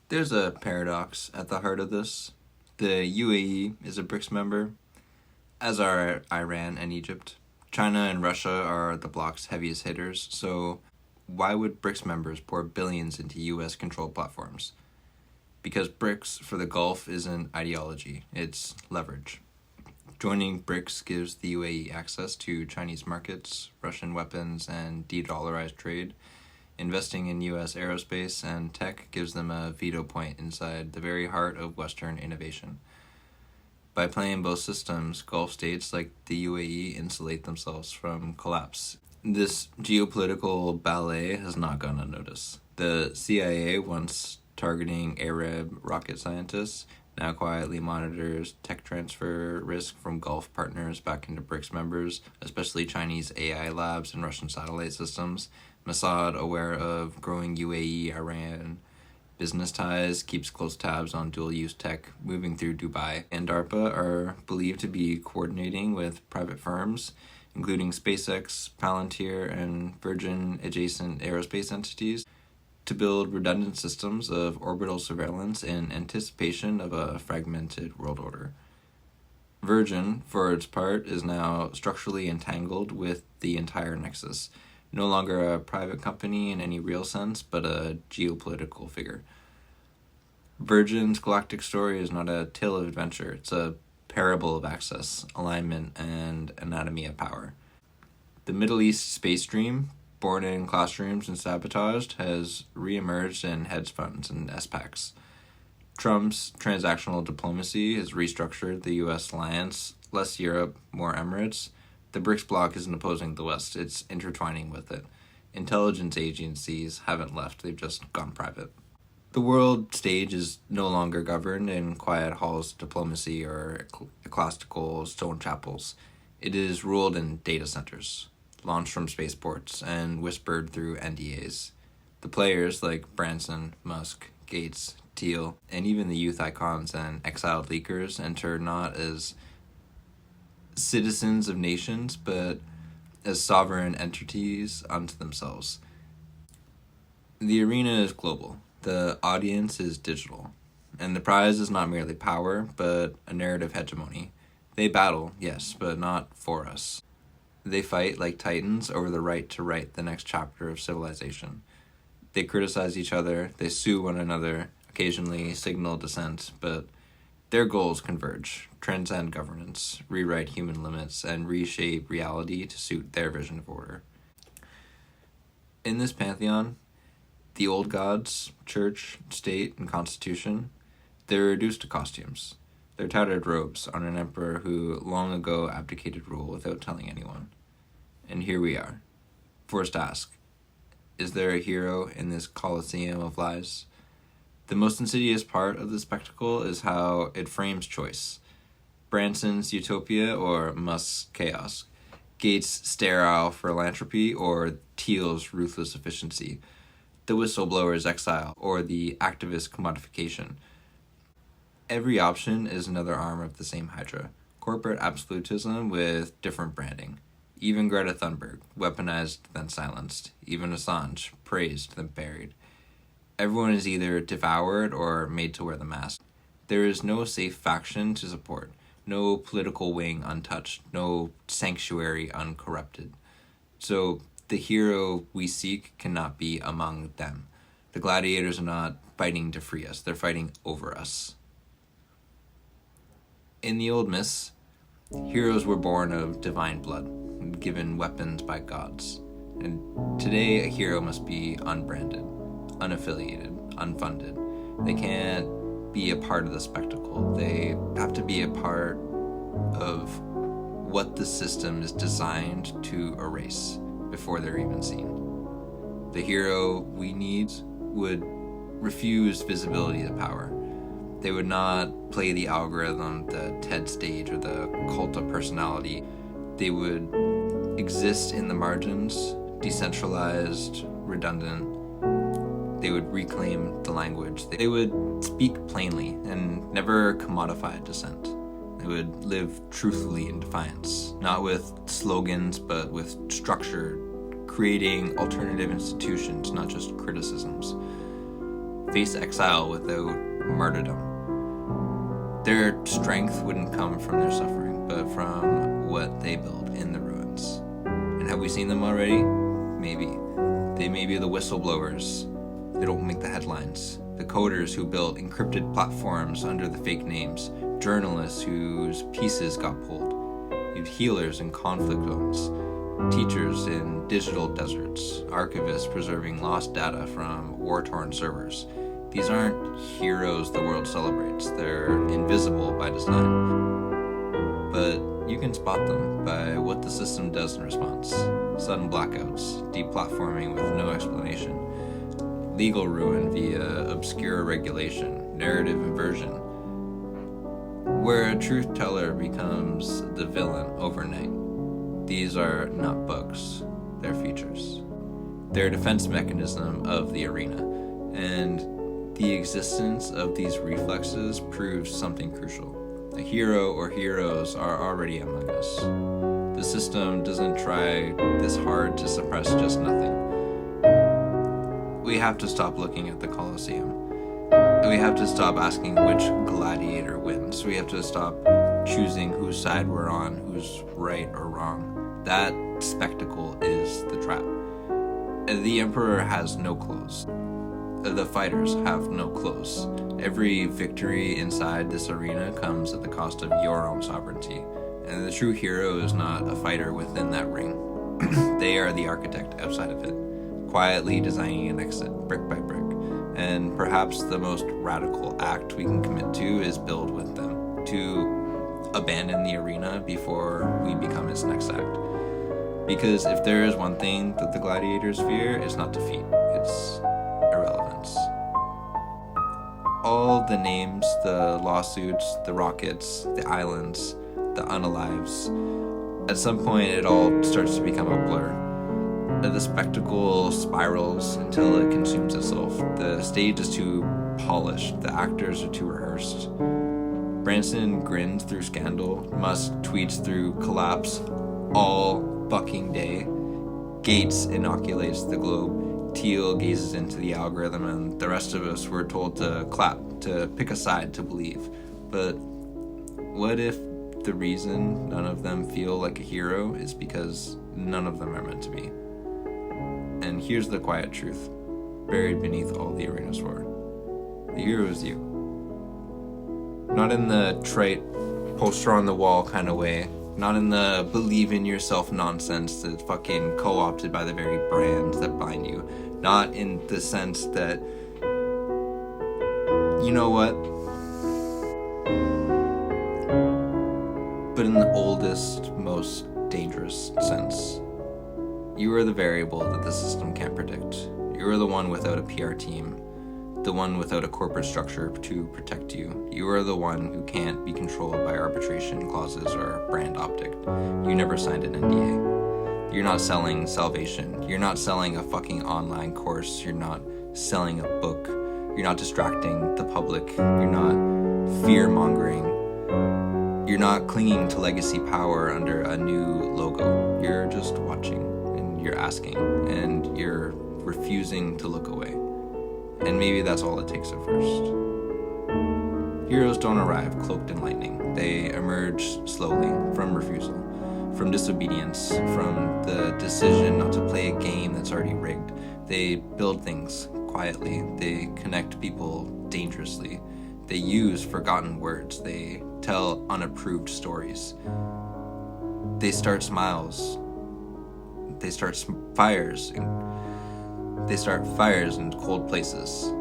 There's a paradox at the heart of this. The UAE is a BRICS member, as are Iran and Egypt. China and Russia are the bloc's heaviest hitters, so why would BRICS members pour billions into US-controlled platforms? Because BRICS for the Gulf isn't ideology, it's leverage. Joining BRICS gives the UAE access to Chinese markets, Russian weapons, and de-dollarized trade. Investing in U.S. aerospace and tech gives them a veto point inside the very heart of Western innovation. By playing both systems, Gulf states like the UAE insulate themselves from collapse. This geopolitical ballet has not gone unnoticed. The CIA, once targeting Arab rocket scientists, now quietly monitors tech transfer risk from Gulf partners back into BRICS members, especially Chinese AI labs and Russian satellite systems. Mossad, aware of growing UAE-Iran business ties, keeps close tabs on dual-use tech moving through Dubai. And DARPA are believed to be coordinating with private firms, including SpaceX, Palantir, and Virgin adjacent aerospace entities, to build redundant systems of orbital surveillance in anticipation of a fragmented world order. Virgin, for its part, is now structurally entangled with the entire nexus, no longer a private company in any real sense, but a geopolitical figure. Virgin's galactic story is not a tale of adventure, it's a parable of access, alignment, and anatomy of power. The Middle East space dream, born in classrooms and sabotaged, has re-emerged in hedge funds and SPACs. Trump's transactional diplomacy has restructured the U.S. alliance, less Europe, more Emirates. The BRICS bloc isn't opposing the West, it's intertwining with it. Intelligence agencies haven't left, they've just gone private. The world stage is no longer governed in quiet halls of diplomacy or ecclesiastical stone chapels. It is ruled in data centers, launched from spaceports, and whispered through NDAs. The players like Branson, Musk, Gates, Thiel, and even the youth icons and exiled leakers enter not as citizens of nations, but as sovereign entities unto themselves. The arena is global. The audience is digital. And the prize is not merely power, but a narrative hegemony. They battle, yes, but not for us. They fight like titans over the right to write the next chapter of civilization. They criticize each other, they sue one another, occasionally signal dissent, but their goals converge, transcend governance, rewrite human limits, and reshape reality to suit their vision of order. In this pantheon, the old gods, church, state, and constitution, they're reduced to costumes. They're tattered robes on an emperor who long ago abdicated rule without telling anyone. And here we are, forced to ask, is there a hero in this coliseum of lies? The most insidious part of the spectacle is how it frames choice. Branson's utopia or Musk's chaos, Gates' sterile philanthropy or Thiel's ruthless efficiency, the whistleblower's exile or the activist commodification. Every option is another arm of the same hydra, corporate absolutism with different branding. Even Greta Thunberg, weaponized then silenced. Even Assange, praised then buried. Everyone is either devoured or made to wear the mask. There is no safe faction to support, no political wing untouched, no sanctuary uncorrupted. So the hero we seek cannot be among them. The gladiators are not fighting to free us, they're fighting over us. In the old myths, heroes were born of divine blood, given weapons by gods. And today, a hero must be unbranded, unaffiliated, unfunded. They can't be a part of the spectacle. They have to be a part of what the system is designed to erase before they're even seen. The hero we need would refuse visibility to power. They would not play the algorithm, the TED stage, or the cult of personality. They would exist in the margins, decentralized, redundant. They would reclaim the language. They would speak plainly and never commodify dissent. They would live truthfully in defiance, not with slogans, but with structure, creating alternative institutions, not just criticisms. Face exile without martyrdom. Their strength wouldn't come from their suffering, but from what they build in the ruins. And have we seen them already? Maybe. They may be the whistleblowers. They don't make the headlines. The coders who built encrypted platforms under the fake names. Journalists whose pieces got pulled. You've healers in conflict zones. Teachers in digital deserts. Archivists preserving lost data from war-torn servers. These aren't heroes the world celebrates. They're invisible by design. But you can spot them by what the system does in response. Sudden blackouts, deplatforming with no explanation, legal ruin via obscure regulation, narrative inversion, where a truth teller becomes the villain overnight. These are not bugs, they're features. They're a defense mechanism of the arena, and the existence of these reflexes proves something crucial. A hero or heroes are already among us. The system doesn't try this hard to suppress just nothing. We have to stop looking at the Colosseum. We have to stop asking which gladiator wins. We have to stop choosing whose side we're on, who's right or wrong. That spectacle is the trap. The Emperor has no clothes. The fighters have no clothes. Every victory inside this arena comes at the cost of your own sovereignty. And the true hero is not a fighter within that ring. They are the architect outside of it, quietly designing an exit, brick by brick. And perhaps the most radical act we can commit to is build with them, to abandon the arena before we become its next act. Because if there is one thing that the gladiators fear, it's not defeat, it's irrelevance. All the names, the lawsuits, the rockets, the islands, the unalives, at some point it all starts to become a blur. The spectacle spirals until it consumes itself. The stage is too polished, the actors are too rehearsed. Branson grins through scandal, Musk tweets through collapse all fucking day. Gates inoculates the globe, Thiel gazes into the algorithm, and the rest of us were told to clap, to pick a side, to believe. But what if the reason none of them feel like a hero is because none of them are meant to be? And here's the quiet truth, buried beneath all the arena's roar. The hero is you. Not in the trite, poster on the wall kind of way, not in the believe in yourself nonsense that's fucking co-opted by the very brands that bind you. Not in the sense that, you know what? But in the oldest, most dangerous sense. You are the variable that the system can't predict. You are the one without a PR team, the one without a corporate structure to protect you. You are the one who can't be controlled by arbitration clauses or brand optic. You never signed an NDA. You're not selling salvation. You're not selling a fucking online course. You're not selling a book. You're not distracting the public. You're not fear-mongering. You're not clinging to legacy power under a new logo. You're just watching. You're asking, and you're refusing to look away. And maybe that's all it takes at first. Heroes don't arrive cloaked in lightning. They emerge slowly from refusal, from disobedience, from the decision not to play a game that's already rigged. They build things quietly. They connect people dangerously. They use forgotten words. They tell unapproved stories. They start smiles. They start fires in cold places.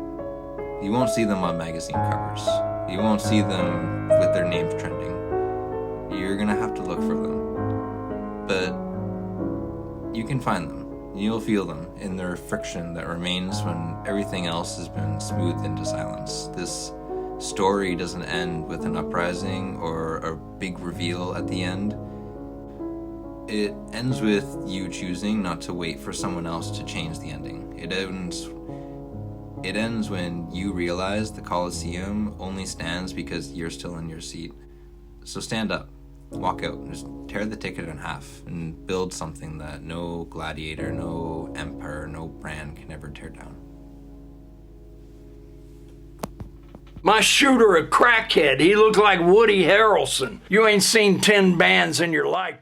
You won't see them on magazine covers. You won't see them with their names trending. You're gonna have to look for them. But you can find them. You'll feel them in their friction that remains when everything else has been smoothed into silence. This story doesn't end with an uprising or a big reveal at the end. It ends with you choosing not to wait for someone else to change the ending. It ends when you realize the Colosseum only stands because you're still in your seat. So stand up, walk out, just tear the ticket in half, and build something that no gladiator, no empire, no brand can ever tear down. My shooter a crackhead. He looked like Woody Harrelson. You ain't seen 10 bands in your life.